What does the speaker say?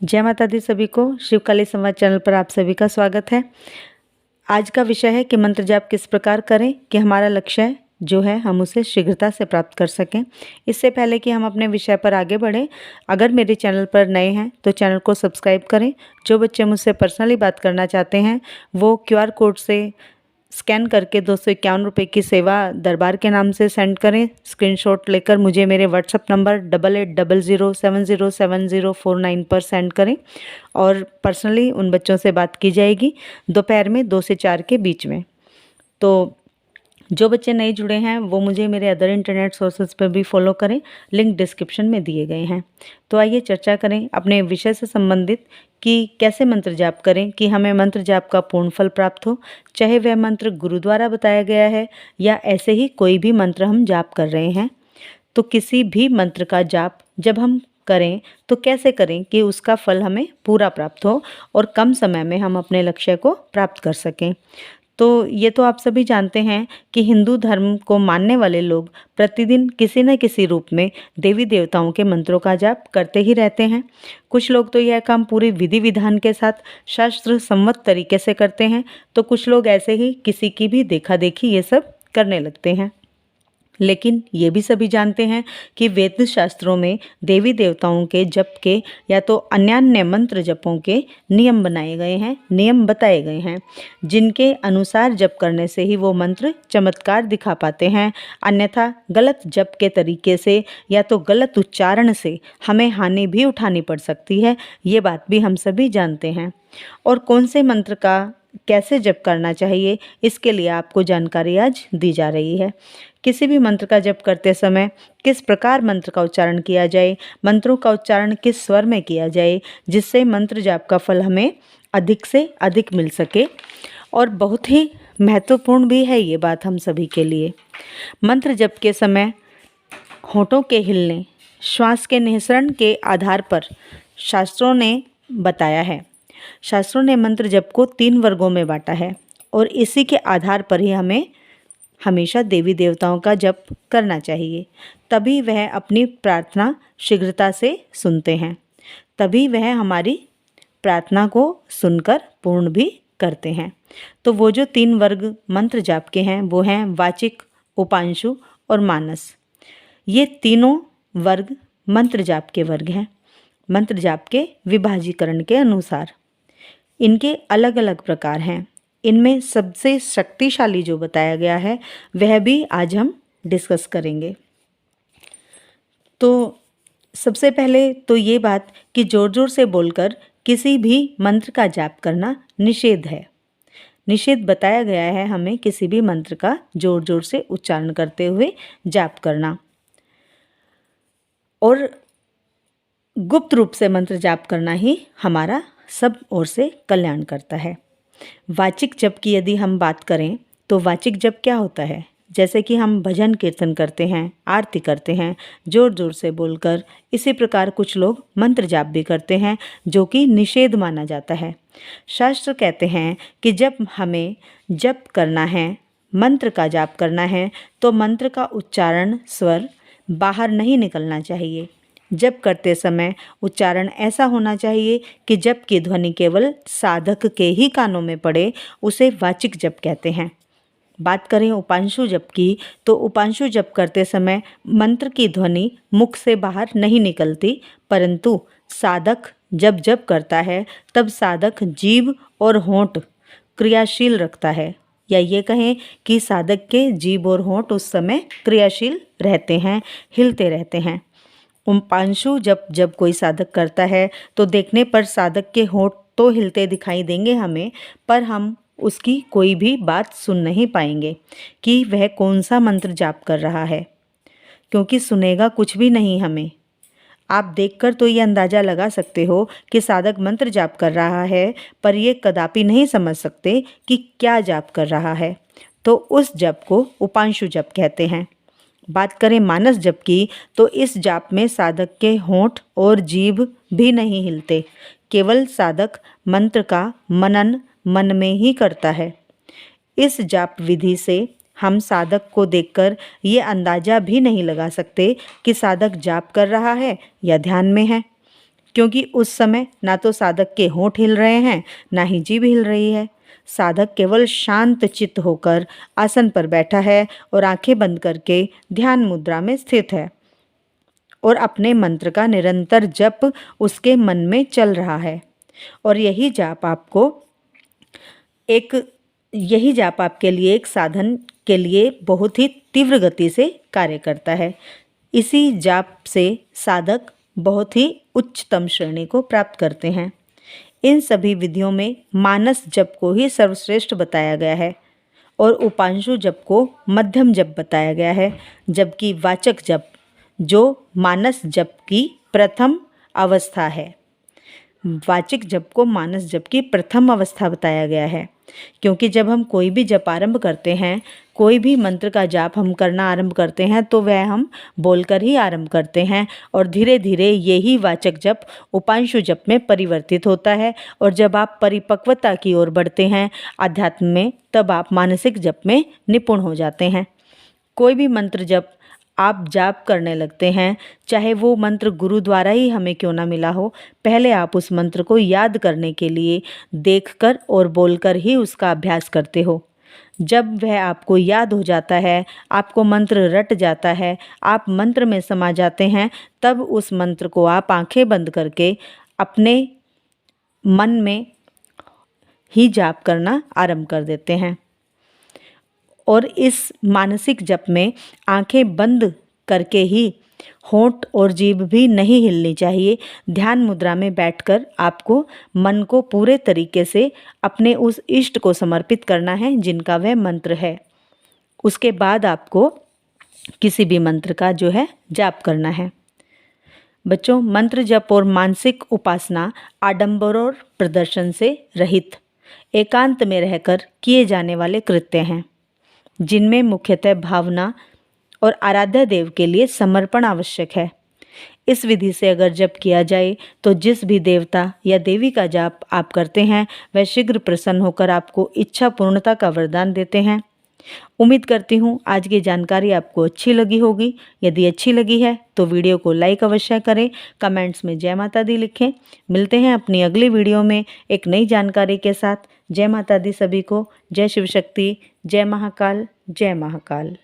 जय माता दी सभी को। शिवकाली संवाद चैनल पर आप सभी का स्वागत है। आज का विषय है कि मंत्र जाप किस प्रकार करें कि हमारा लक्ष्य जो है हम उसे शीघ्रता से प्राप्त कर सकें। इससे पहले कि हम अपने विषय पर आगे बढ़ें, अगर मेरे चैनल पर नए हैं तो चैनल को सब्सक्राइब करें। जो बच्चे मुझसे पर्सनली बात करना चाहते हैं वो QR कोड से स्कैन करके 251 रुपये की सेवा दरबार के नाम से सेंड करें। स्क्रीनशॉट लेकर मुझे मेरे व्हाट्सएप नंबर 8800707049 पर सेंड करें और पर्सनली उन बच्चों से बात की जाएगी दोपहर में 2 से 4 के बीच में। तो जो बच्चे नए जुड़े हैं वो मुझे मेरे अदर इंटरनेट सोर्सेज पर भी फॉलो करें, लिंक डिस्क्रिप्शन में दिए गए हैं। तो आइए चर्चा करें अपने विषय से संबंधित कि कैसे मंत्र जाप करें कि हमें मंत्र जाप का पूर्ण फल प्राप्त हो, चाहे वह मंत्र गुरु द्वारा बताया गया है या ऐसे ही कोई भी मंत्र हम जाप कर रहे हैं। तो किसी भी मंत्र का जाप जब हम करें तो कैसे करें कि उसका फल हमें पूरा प्राप्त हो और कम समय में हम अपने लक्ष्य को प्राप्त कर सकें। तो ये तो आप सभी जानते हैं कि हिंदू धर्म को मानने वाले लोग प्रतिदिन किसी न किसी रूप में देवी देवताओं के मंत्रों का जाप करते ही रहते हैं। कुछ लोग तो यह काम पूरी विधि विधान के साथ शास्त्र सम्मत तरीके से करते हैं, तो कुछ लोग ऐसे ही किसी की भी देखा देखी ये सब करने लगते हैं। लेकिन ये भी सभी जानते हैं कि वेद शास्त्रों में देवी देवताओं के जप के या तो अन्यान्य मंत्र जपों के नियम बनाए गए हैं, नियम बताए गए हैं, जिनके अनुसार जप करने से ही वो मंत्र चमत्कार दिखा पाते हैं। अन्यथा गलत जप के तरीके से या तो गलत उच्चारण से हमें हानि भी उठानी पड़ सकती है। ये बात भी हम सभी जानते हैं। और कौन से मंत्र का कैसे जप करना चाहिए, इसके लिए आपको जानकारी आज दी जा रही है। किसी भी मंत्र का जप करते समय किस प्रकार मंत्र का उच्चारण किया जाए, मंत्रों का उच्चारण किस स्वर में किया जाए जिससे मंत्र जाप का फल हमें अधिक से अधिक मिल सके। और बहुत ही महत्वपूर्ण भी है ये बात हम सभी के लिए। मंत्र जप के समय होठों के हिलने, श्वास के निःसरण के आधार पर शास्त्रों ने बताया है। शास्त्रों ने मंत्र जप को 3 वर्गों में बांटा है और इसी के आधार पर ही हमें हमेशा देवी देवताओं का जप करना चाहिए। तभी वह अपनी प्रार्थना शीघ्रता से सुनते हैं, तभी वह हमारी प्रार्थना को सुनकर पूर्ण भी करते हैं। तो वो जो 3 वर्ग मंत्र जाप के हैं वो हैं वाचिक, उपांशु और मानस। ये तीनों वर्ग मंत्र जाप के वर्ग हैं, मंत्र जाप के विभाजीकरण के अनुसार। इनके अलग अलग प्रकार हैं। इनमें सबसे शक्तिशाली जो बताया गया है वह भी आज हम डिस्कस करेंगे। तो सबसे पहले तो ये बात कि ज़ोर ज़ोर से बोलकर किसी भी मंत्र का जाप करना निषेध है। निषेध बताया गया है हमें किसी भी मंत्र का ज़ोर ज़ोर से उच्चारण करते हुए जाप करना। और गुप्त रूप से मंत्र जाप करना ही हमारा सब ओर से कल्याण करता है। वाचिक जप की यदि हम बात करें तो वाचिक जप क्या होता है? जैसे कि हम भजन कीर्तन करते हैं, आरती करते हैं ज़ोर ज़ोर से बोलकर, इसी प्रकार कुछ लोग मंत्र जाप भी करते हैं जो कि निषेध माना जाता है। शास्त्र कहते हैं कि जब हमें जप करना है, मंत्र का जाप करना है, तो मंत्र का उच्चारण स्वर बाहर नहीं निकलना चाहिए। जप करते समय उच्चारण ऐसा होना चाहिए कि जप की ध्वनि केवल साधक के ही कानों में पड़े, उसे वाचिक जप कहते हैं। बात करें उपांशु जप की, तो उपांशु जप करते समय मंत्र की ध्वनि मुख से बाहर नहीं निकलती, परंतु साधक जब जप करता है तब साधक जीभ और होंठ क्रियाशील रखता है, या ये कहें कि साधक के जीभ और होंठ उस समय क्रियाशील रहते हैं, हिलते रहते हैं। उपांशु जब कोई साधक करता है तो देखने पर साधक के होंठ तो हिलते दिखाई देंगे हमें, पर हम उसकी कोई भी बात सुन नहीं पाएंगे कि वह कौन सा मंत्र जाप कर रहा है, क्योंकि सुनेगा कुछ भी नहीं हमें। आप देखकर तो ये अंदाज़ा लगा सकते हो कि साधक मंत्र जाप कर रहा है, पर ये कदापि नहीं समझ सकते कि क्या जाप कर रहा है। तो उस जप को उपांशु जप कहते हैं। बात करें मानस जप की, तो इस जाप में साधक के होंठ और जीभ भी नहीं हिलते, केवल साधक मंत्र का मनन मन में ही करता है। इस जाप विधि से हम साधक को देखकर ये अंदाज़ा भी नहीं लगा सकते कि साधक जाप कर रहा है या ध्यान में है। क्योंकि उस समय ना तो साधक के होंठ हिल रहे हैं, ना ही जीभ हिल रही है। साधक केवल शांत चित्त होकर आसन पर बैठा है और आंखें बंद करके ध्यान मुद्रा में स्थित है और अपने मंत्र का निरंतर जप उसके मन में चल रहा है। और यही जाप आपके लिए एक साधन के लिए बहुत ही तीव्र गति से कार्य करता है। इसी जाप से साधक बहुत ही उच्चतम श्रेणी को प्राप्त करते हैं। इन सभी विधियों में मानस जप को ही सर्वश्रेष्ठ बताया गया है और उपांशु जप को मध्यम जप बताया गया है, जबकि वाचक जप जो मानस जप की प्रथम अवस्था है, वाचिक जप को मानस जप की प्रथम अवस्था बताया गया है। क्योंकि जब हम कोई भी जप आरंभ करते हैं, कोई भी मंत्र का जाप हम करना आरंभ करते हैं, तो वह हम बोलकर ही आरंभ करते हैं और धीरे धीरे यही वाचक जप उपांशु जप में परिवर्तित होता है। और जब आप परिपक्वता की ओर बढ़ते हैं अध्यात्म में, तब आप मानसिक जप में निपुण हो जाते हैं। कोई भी मंत्र जप आप जाप करने लगते हैं, चाहे वो मंत्र गुरु द्वारा ही हमें क्यों ना मिला हो, पहले आप उस मंत्र को याद करने के लिए देखकर और बोलकर ही उसका अभ्यास करते हो। जब वह आपको याद हो जाता है, आपको मंत्र रट जाता है, आप मंत्र में समा जाते हैं, तब उस मंत्र को आप आंखें बंद करके अपने मन में ही जाप करना आरंभ कर देते हैं। और इस मानसिक जप में आंखें बंद करके ही होंठ और जीभ भी नहीं हिलनी चाहिए। ध्यान मुद्रा में बैठकर आपको मन को पूरे तरीके से अपने उस इष्ट को समर्पित करना है जिनका वह मंत्र है। उसके बाद आपको किसी भी मंत्र का जो है जाप करना है। बच्चों, मंत्र जप और मानसिक उपासना आडंबर और प्रदर्शन से रहित एकांत में रहकर किए जाने वाले कृत्य हैं, जिनमें मुख्यतः भावना और आराध्य देव के लिए समर्पण आवश्यक है। इस विधि से अगर जप किया जाए तो जिस भी देवता या देवी का जाप आप करते हैं, वह शीघ्र प्रसन्न होकर आपको इच्छा पूर्णता का वरदान देते हैं। उम्मीद करती हूँ आज की जानकारी आपको अच्छी लगी होगी। यदि अच्छी लगी है तो वीडियो को लाइक अवश्य करें, कमेंट्स में जय माता दी लिखें। मिलते हैं अपनी अगली वीडियो में एक नई जानकारी के साथ। जय माता दी सभी को। जय शिव शक्ति, जय महाकाल, जय महाकाल।